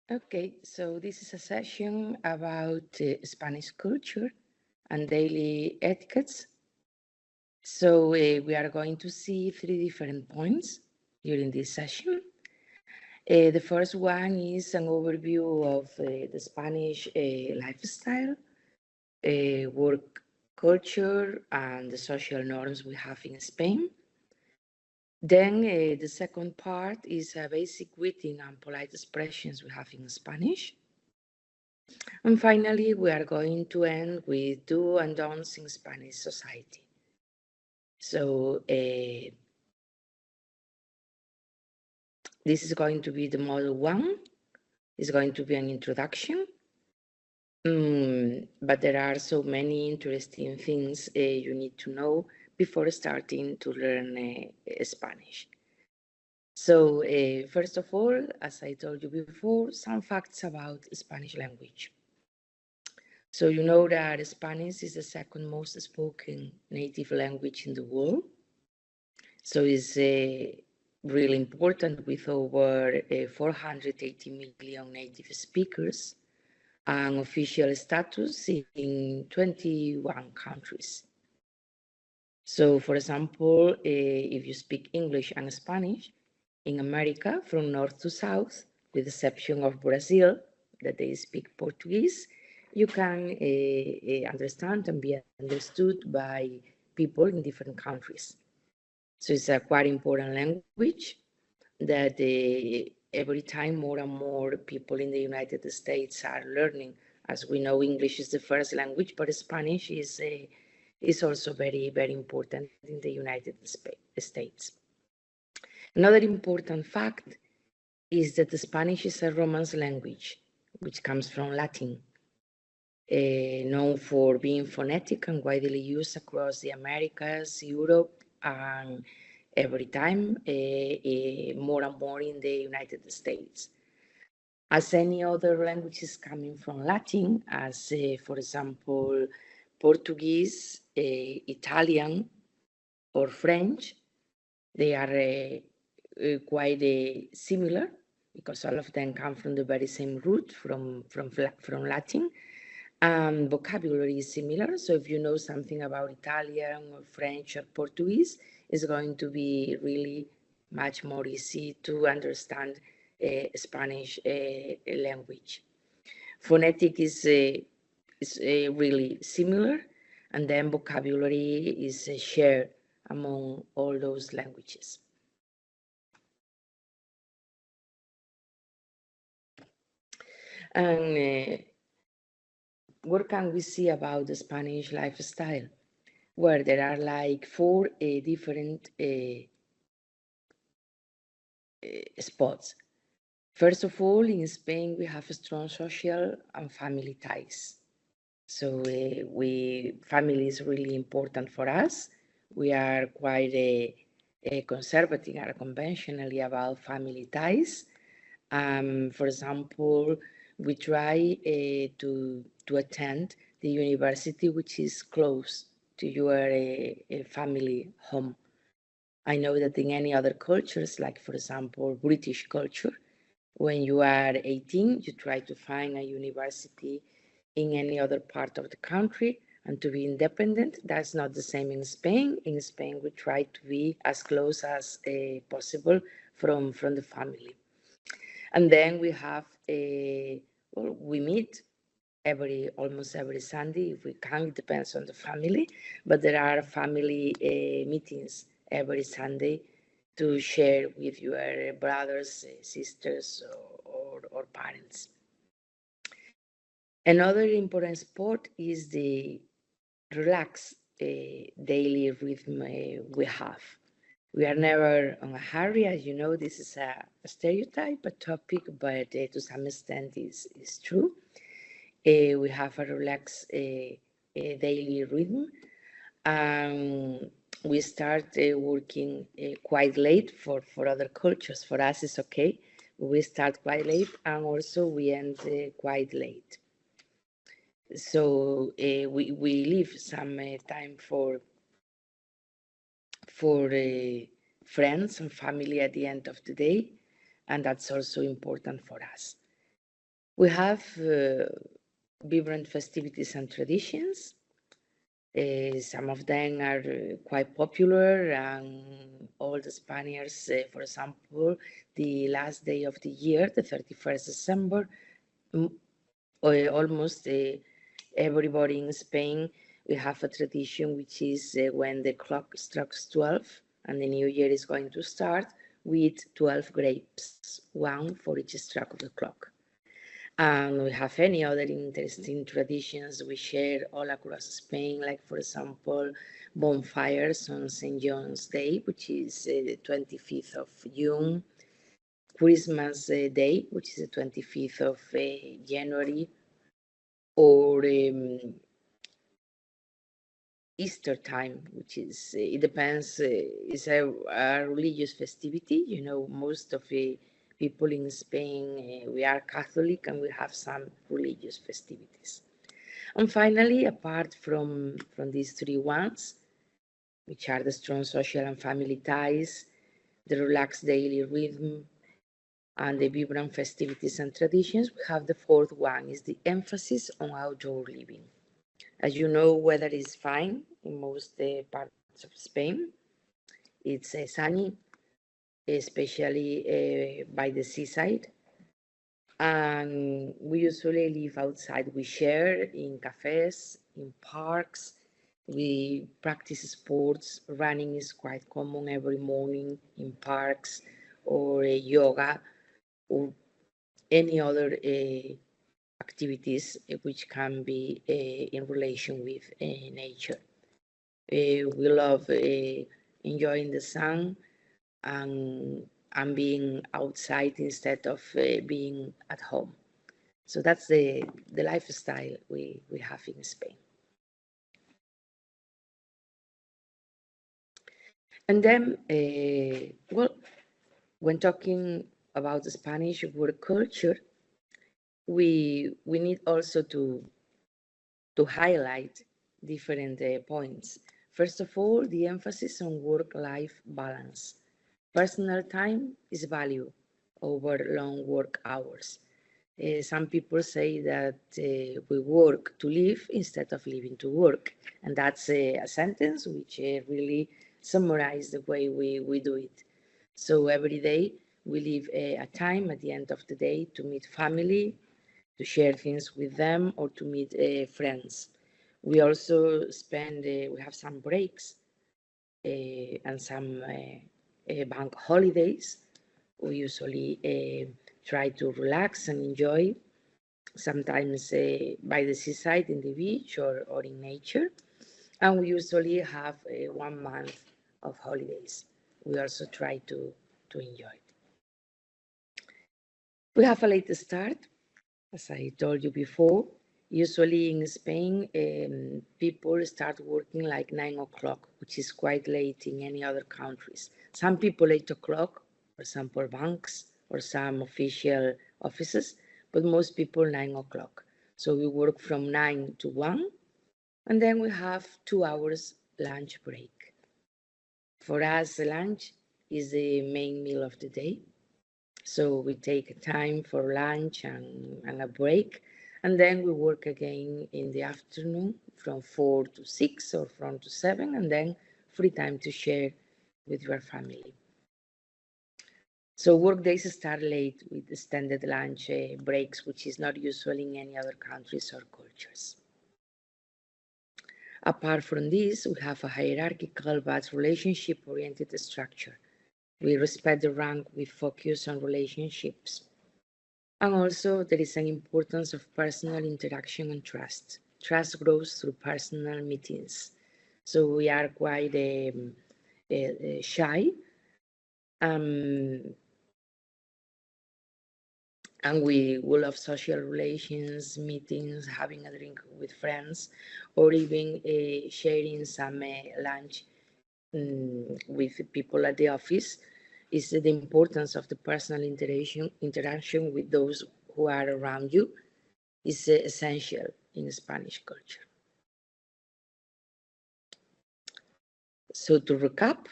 Okay, so this is a session about Spanish culture and daily etiquettes. So we are going to see three different points during this session. The first one is an overview of the Spanish lifestyle, work culture, and the social norms we have in Spain. Then the second part is basic greeting and polite expressions we have in Spanish. And finally, we are going to end with do and don'ts in Spanish society. So this is going to be the model one. It's going to be an introduction. But there are so many interesting things you need to know before starting to learn Spanish. So first of all, as I told you before, some facts about Spanish language. So you know that Spanish is the second most spoken native language in the world. So it's really important with over 480 million native speakers and official status in 21 countries. So for example, if you speak English and Spanish in America from north to south, with the exception of Brazil, that they speak Portuguese, you can understand and be understood by people in different countries. So it's a quite important language that every time more and more people in the United States are learning. As we know, English is the first language, but Spanish is also very, very important in the United States. Another important fact is that the Spanish is a Romance language, which comes from Latin, known for being phonetic and widely used across the Americas, Europe, and every time more and more in the United States. As any other languages coming from Latin, as for example, Portuguese, Italian, or French, they are quite similar because all of them come from the very same root from Latin. Vocabulary is similar. So if you know something about Italian or French or Portuguese, it's going to be really much more easy to understand Spanish language. Phonetic is really similar, and then vocabulary is shared among all those languages. And what can we see about the Spanish lifestyle? Where there are like four different spots. First of all, in Spain, we have strong social and family ties. So family is really important for us. We are quite conservative or conventionally about family ties. For example, we try to attend the university which is close to your family home. I know that in any other cultures, like for example, British culture, when you are 18, you try to find a university in any other part of the country and to be independent. That's not the same in Spain. In Spain, we try to be as close as possible from the family. And then we have, well, we meet almost every Sunday if we can. It depends on the family, but there are family meetings every Sunday to share with your brothers, sisters, or parents. Another important sport is the relaxed daily rhythm we have. We are never on a hurry, as you know. This is a stereotype, a topic, but to some extent is true. We have a relaxed daily rhythm. We start working quite late for other cultures. For us, it's okay. We start quite late, and also we end quite late. So we leave some time for friends and family at the end of the day, and that's also important for us. We have vibrant festivities and traditions. Some of them are quite popular, and all the Spaniards, for example, the last day of the year, the 31st December, almost everybody in Spain, we have a tradition which is when the clock strikes 12 and the new year is going to start, with 12 grapes, one for each stroke of the clock. And we have any other interesting traditions we share all across Spain, like, for example, bonfires on St. John's Day, which is the 25th of June, Christmas Day, which is the 25th of January, or Easter time, which is, it depends, it's a religious festivity. You know, most of the people in Spain, we are Catholic and we have some religious festivities. And finally, apart from these three ones, which are the strong social and family ties, the relaxed daily rhythm, and the vibrant festivities and traditions, we have the fourth one, is the emphasis on outdoor living. As you know, weather is fine in most parts of Spain. It's sunny, especially by the seaside. And we usually live outside. We share in cafes, in parks. We practice sports. Running is quite common every morning in parks, or yoga, or any other activities which can be in relation with nature. We love enjoying the sun and being outside instead of being at home. So that's the lifestyle we have in Spain. And then, well, when talking about the Spanish work culture, we need also to highlight different points. First of all, the emphasis on work-life balance. Personal time is value over long work hours. Some people say that we work to live instead of living to work. And that's a sentence which really summarizes the way we do it. So every day we leave a time at the end of the day to meet family, to share things with them, or to meet friends. We also spend, we have some breaks and some bank holidays. We usually try to relax and enjoy, sometimes by the seaside, in the beach, or in nature. And we usually have 1 month of holidays. We also try to enjoy it. We have a late start, as I told you before. Usually in Spain, people start working like 9 o'clock, which is quite late in any other countries. Some people 8 o'clock, for example, banks or some official offices, but most people 9 o'clock. So we work from 9 to 1, and then we have 2 hours lunch break. For us, lunch is the main meal of the day. So we take time for lunch and a break, and then we work again in the afternoon from 4 to 6 or from to 7, and then free time to share with your family. So work days start late with extended lunch breaks, which is not usual in any other countries or cultures. Apart from this, we have a hierarchical but relationship-oriented structure. We respect the rank with focus on relationships. And also, there is an importance of personal interaction and trust. Trust grows through personal meetings. So we are quite shy. And we will have social relations, meetings, having a drink with friends, or even sharing some lunch with people at the office. Is the importance of the personal interaction with those who are around you is essential in Spanish culture. So to recap,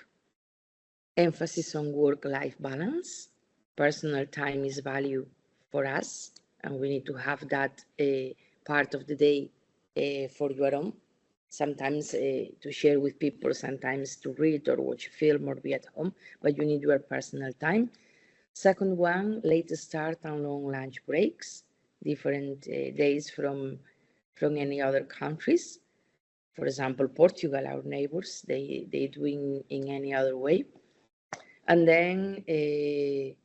emphasis on work-life balance. Personal time is value for us and we need to have that part of the day for your own. Sometimes to share with people, sometimes to read or watch a film or be at home, but you need your personal time. Second one, late start and long lunch breaks, different days from any other countries. For example, Portugal, our neighbors, they do in any other way. And then a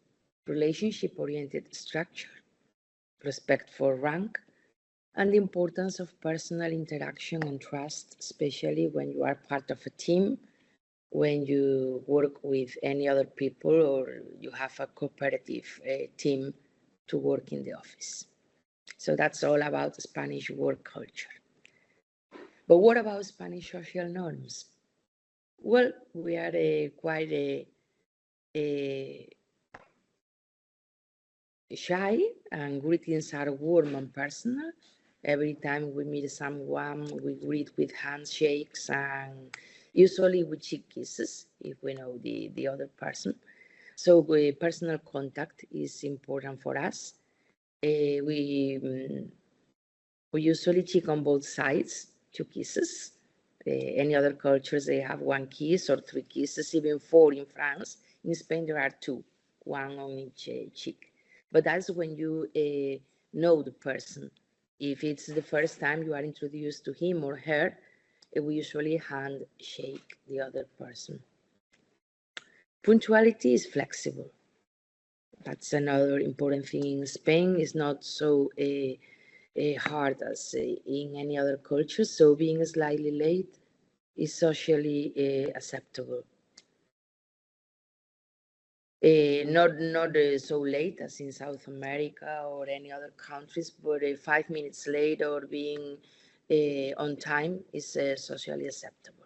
relationship-oriented structure, respect for rank, and the importance of personal interaction and trust, especially when you are part of a team, when you work with any other people, or you have a cooperative team to work in the office. So that's all about Spanish work culture. But what about Spanish social norms? Well, we are quite shy, and greetings are warm and personal. Every time we meet someone, we greet with handshakes and usually with cheek kisses if we know the other person. So personal contact is important for us. We usually cheek on both sides, 2 kisses. Any other cultures, they have 1 kiss or 3 kisses, even 4 in France. In Spain, there are 2, 1 on each cheek. But that's when you know the person. If it's the first time you are introduced to him or her, we usually handshake the other person. Punctuality is flexible. That's another important thing in Spain. It's not so hard as in any other culture. So being slightly late is socially acceptable. Not so late as in South America or any other countries, but 5 minutes late or being on time is socially acceptable.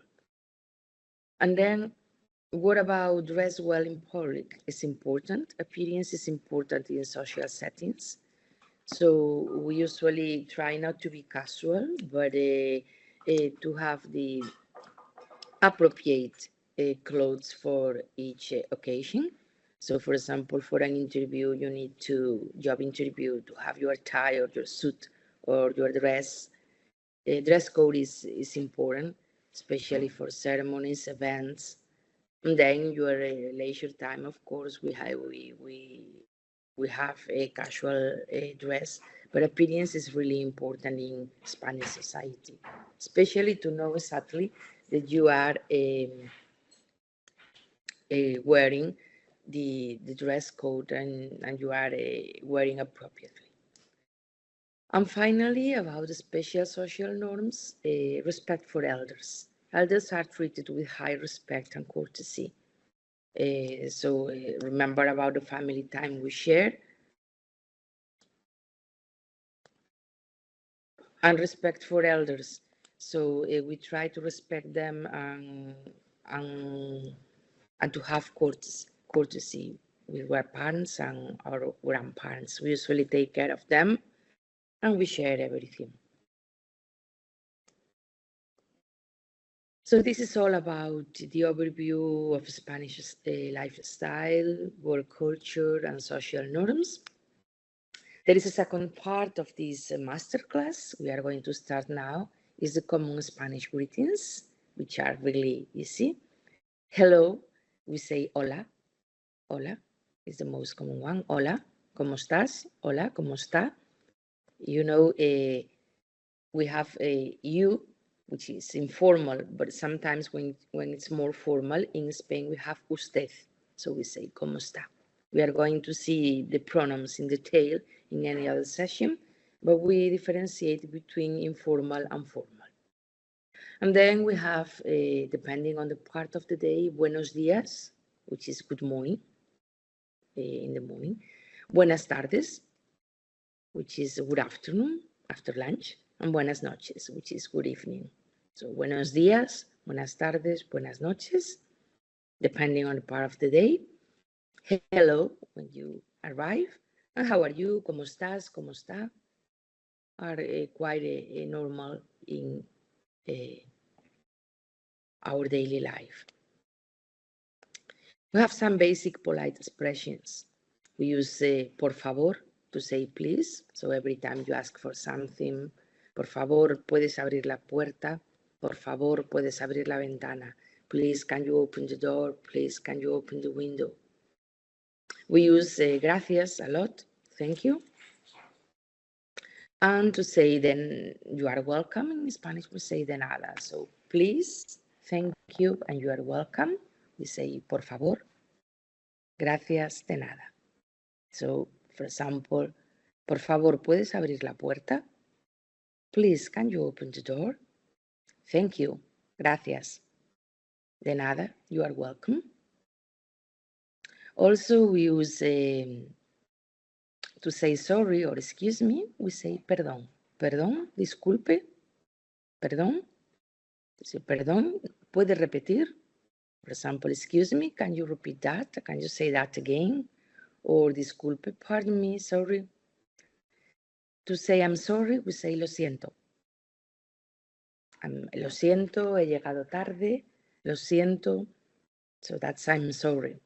And then what about dress well in public? It's important. Appearance is important in social settings. So we usually try not to be casual, but to have the appropriate clothes for each occasion. So for example, for an interview, you need to, job interview, to have your tie or your suit or your dress. Dress code is important, especially for ceremonies, events. And then your leisure time, of course, we have a casual dress, but appearance is really important in Spanish society, especially to know exactly that you are wearing the dress code and you are wearing appropriately. And finally, about the special social norms, respect for elders. Elders are treated with high respect and courtesy. So remember about the family time we share. And respect for elders. So we try to respect them and to have courtesy with our parents and our grandparents. We usually take care of them and we share everything. So this is all about the overview of Spanish lifestyle, work culture, and social norms. There is a second part of this masterclass we are going to start now, is the common Spanish greetings, which are really easy. Hello, we say hola. Hola is the most common one. Hola, ¿cómo estás? Hola, ¿cómo está? You know, we have a you, which is informal, but sometimes when it's more formal, in Spain we have usted. So we say, ¿cómo está? We are going to see the pronouns in detail in any other session, but we differentiate between informal and formal. And then we have, depending on the part of the day, buenos días, which is good morning, in the morning. Buenas tardes, which is good afternoon, after lunch. And buenas noches, which is good evening. So buenos días, buenas tardes, buenas noches, depending on the part of the day. Hello, when you arrive. And how are you? ¿Cómo estás? ¿Cómo está? Are quite normal in our daily life. We have some basic polite expressions. We use por favor to say please. So every time you ask for something, por favor, puedes abrir la puerta. Por favor, puedes abrir la ventana. Please, can you open the door? Please, can you open the window? We use gracias a lot. Thank you. And to say then you are welcome, in Spanish we say de nada. So please, thank you, and you are welcome. We say por favor, gracias, de nada. So, for example, por favor, ¿puedes abrir la puerta? Please, can you open the door? Thank you, gracias. De nada, you are welcome. Also, we use to say sorry or excuse me, we say perdón. Perdón, disculpe, perdón. So, perdón, ¿puede repetir? For example, excuse me, can you repeat that? Can you say that again? Or disculpe, pardon me, sorry. To say I'm sorry, we say lo siento. Lo siento, he llegado tarde, lo siento. So that's I'm sorry.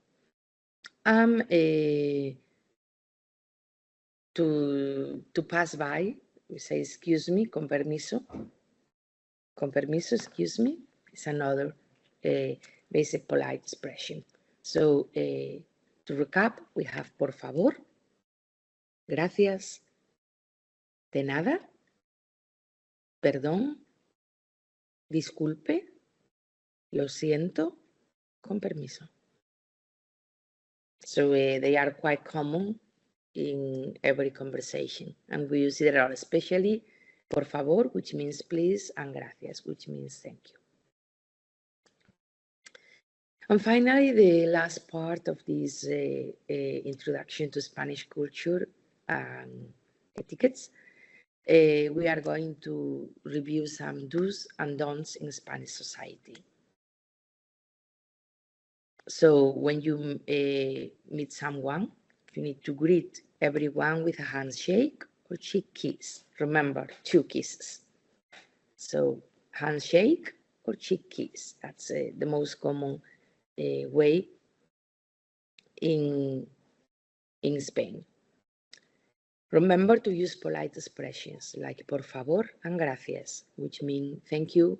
To pass by, we say excuse me, con permiso. Con permiso, excuse me, is another basic polite expression. So to recap, we have por favor, gracias, de nada, perdón, disculpe, lo siento, con permiso. So they are quite common in every conversation, and we use it a lot, especially por favor, which means please, and gracias, which means thank you. And finally, the last part of this introduction to Spanish culture and etiquettes, we are going to review some do's and don'ts in Spanish society. So when you meet someone, you need to greet everyone with a handshake or cheek kiss. Remember, 2 kisses. So handshake or cheek kiss. That's the most common way in Spain. Remember to use polite expressions like por favor and gracias, which mean thank you,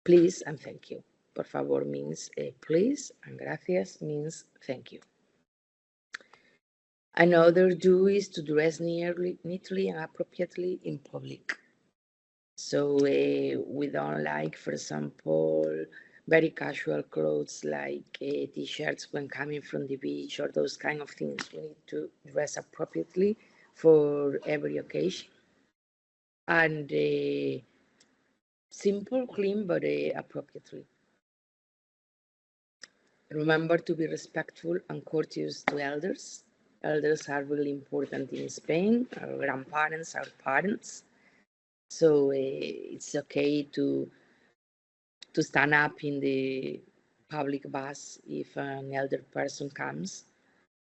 please, and thank you. Por favor means please, and gracias means thank you. Another do is to dress neatly and appropriately in public. So we don't like, for example, very casual clothes like t-shirts when coming from the beach or those kind of things. We need to dress appropriately for every occasion. And simple, clean, but appropriately. Remember to be respectful and courteous to elders. Elders are really important in Spain, our grandparents, our parents. So it's okay to stand up in the public bus if an elder person comes.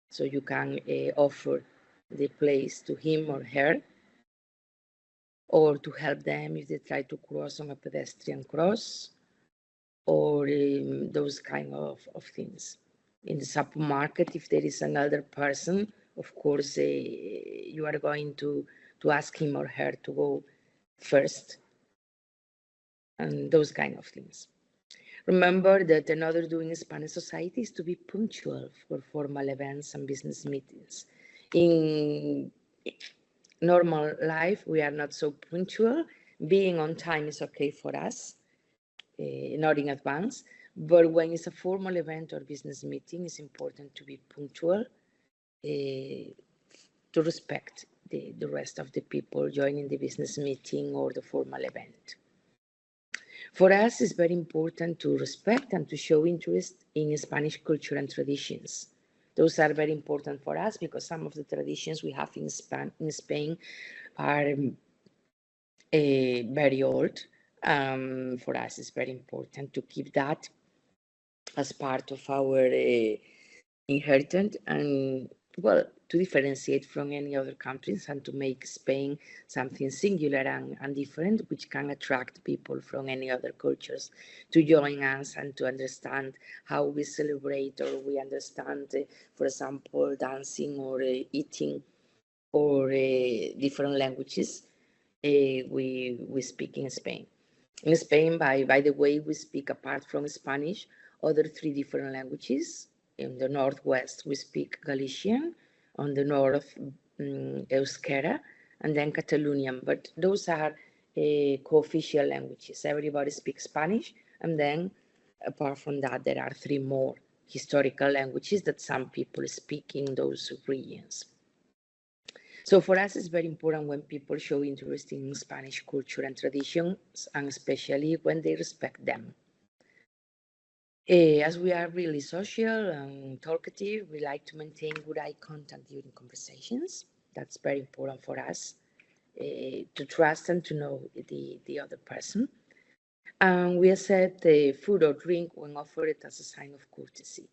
So you can offer the place to him or her, or to help them if they try to cross on a pedestrian cross, or those kind of things. In the supermarket, if there is an elder person, of course, you are going to ask him or her to go first, and those kind of things. Remember that another doing in Spanish society is to be punctual for formal events and business meetings. In normal life, we are not so punctual. Being on time is okay for us, not in advance. But when it's a formal event or business meeting, it's important to be punctual to respect the rest of the people joining the business meeting or the formal event. For us, it's very important to respect and to show interest in Spanish culture and traditions. Those are very important for us because some of the traditions we have in Spain are very old. For us, it's very important to keep that as part of our inheritance and, well, to differentiate from any other countries and to make Spain something singular and different, which can attract people from any other cultures to join us and to understand how we celebrate or we understand, for example, dancing or eating or different languages we speak in Spain. In Spain, by the way, we speak, apart from Spanish, other 3 different languages. In the northwest, we speak Galician. On the north, Euskera, and then Catalonian. But those are co-official languages. Everybody speaks Spanish, and then apart from that, there are 3 more historical languages that some people speak in those regions. So for us, it's very important when people show interest in Spanish culture and traditions, and especially when they respect them. As we are really social and talkative, we like to maintain good eye contact during conversations. That's very important for us, to trust and to know the other person. And we accept food or drink when offered as a sign of courtesy.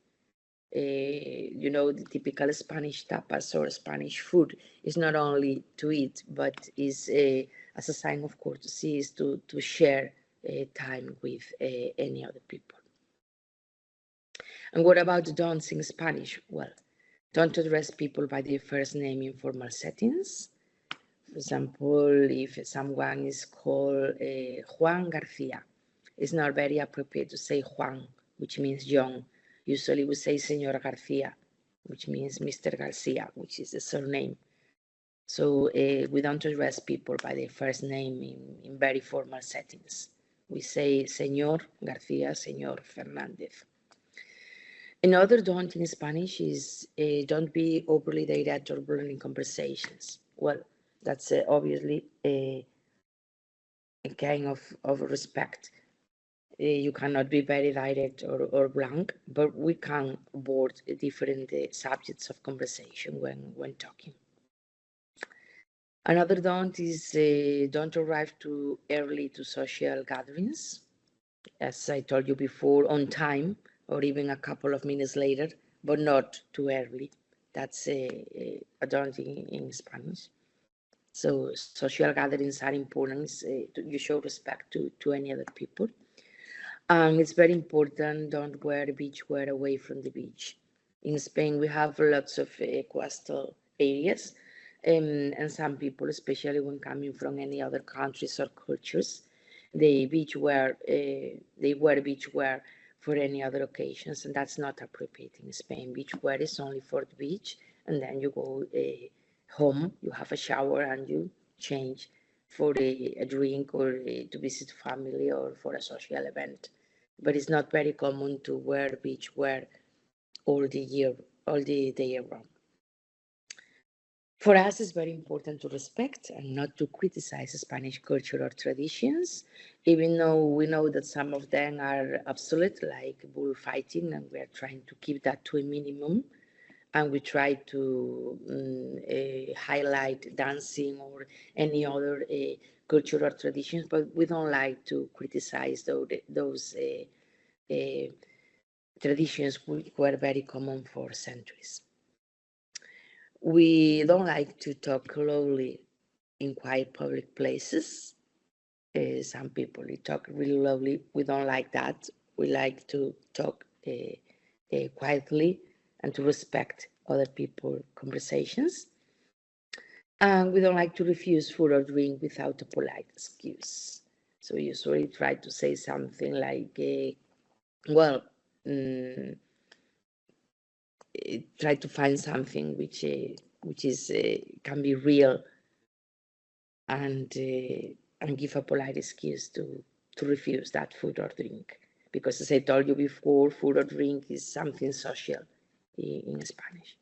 You know, the typical Spanish tapas or Spanish food is not only to eat, but is as a sign of courtesy, is to share time with any other people. And what about the don'ts in Spanish? Well, don't address people by their first name in formal settings. For example, if someone is called Juan Garcia, it's not very appropriate to say Juan, which means young. Usually we say Señor Garcia, which means Mr. Garcia, which is the surname. So we don't address people by their first name in very formal settings. We say Señor Garcia, Señor Fernández. Another don't in Spanish is don't be overly direct or blunt in conversations. Well, that's obviously a kind of respect. You cannot be very direct or blank, but we can avoid different subjects of conversation when talking. Another don't is don't arrive too early to social gatherings. As I told you before, on time or even a couple of minutes later, but not too early. That's a don't in Spanish. So social gatherings are important. You show respect to any other people. And it's very important, don't wear beachwear away from the beach. In Spain, we have lots of coastal areas, and some people, especially when coming from any other countries or cultures, they wear beachwear for any other occasions, and that's not appropriate in Spain. Beachwear is only for the beach, and then you go home, you have a shower, and you change for a drink or to visit family or for a social event. But it's not very common to wear beachwear all the day around. For us, it's very important to respect and not to criticize Spanish culture or traditions, even though we know that some of them are obsolete, like bullfighting, and we are trying to keep that to a minimum. And we try to highlight dancing or any other cultural traditions, but we don't like to criticize those traditions which were very common for centuries. We don't like to talk loudly in quiet public places. Some people talk really loudly. We don't like that. We like to talk quietly and to respect other people's conversations. And we don't like to refuse food or drink without a polite excuse. So we usually try to say something like, well, try to find something which is can be real, and give a polite excuse to refuse that food or drink, because as I told you before, food or drink is something social in Spanish.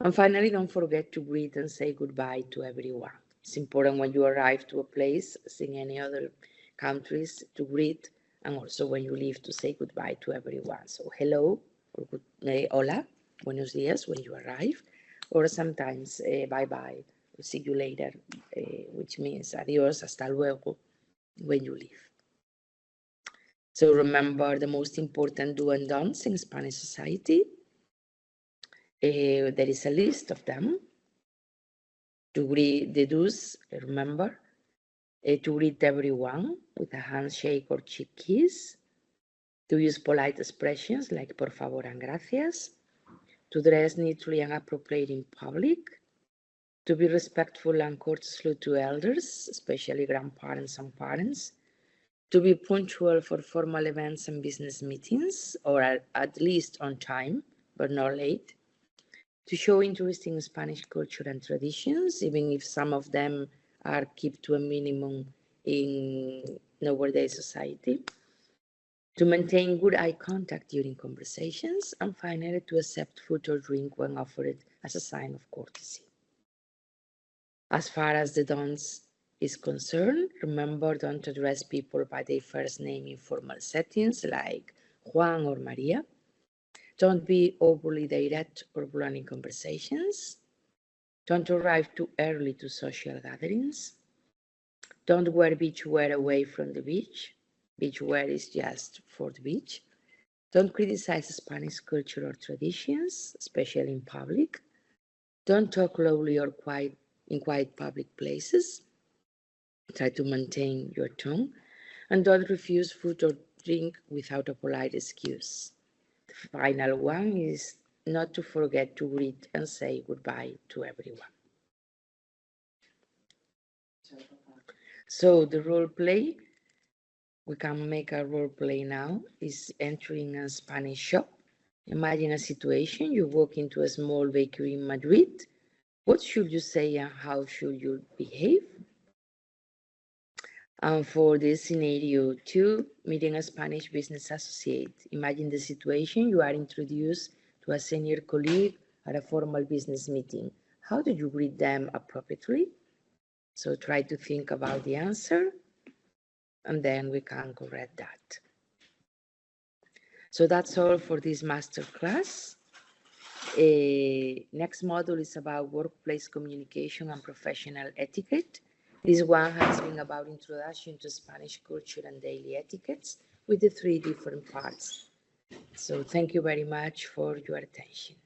And finally, don't forget to greet and say goodbye to everyone. It's important when you arrive to a place, as in any other countries, to greet, and also when you leave to say goodbye to everyone. So hello, or hola, buenos días when you arrive, or sometimes bye-bye, see you later, which means adios, hasta luego, when you leave. So remember the most important do and don'ts in Spanish society. There is a list of them. To greet the do's, remember, to greet everyone with a handshake or cheek kiss, to use polite expressions like por favor and gracias, to dress neatly and appropriate in public, to be respectful and courteous to elders, especially grandparents and parents, to be punctual for formal events and business meetings, or at least on time, but not late, to show interest in Spanish culture and traditions, even if some of them are kept to a minimum in nowadays society, to maintain good eye contact during conversations, and finally to accept food or drink when offered as a sign of courtesy. As far as the don'ts is concerned, remember, don't address people by their first name in formal settings like Juan or Maria. Don't be overly direct or blunt in conversations. Don't arrive too early to social gatherings. Don't wear beach wear away from the beach. Beach wear is just for the beach. Don't criticize Spanish culture or traditions, especially in public. Don't talk loudly or in quiet public places. Try to maintain your tone. And don't refuse food or drink without a polite excuse. The final one is not to forget to greet and say goodbye to everyone. So the role play, we can make a role play now, is entering a Spanish shop. Imagine a situation, you walk into a small bakery in Madrid. What should you say and how should you behave? And for this scenario 2, meeting a Spanish business associate. Imagine the situation, you are introduced to a senior colleague at a formal business meeting. How do you greet them appropriately? So try to think about the answer, and then we can correct that. So that's all for this masterclass. Next module is about workplace communication and professional etiquette. This one has been about introduction to Spanish culture and daily etiquettes with the 3 different parts. So thank you very much for your attention.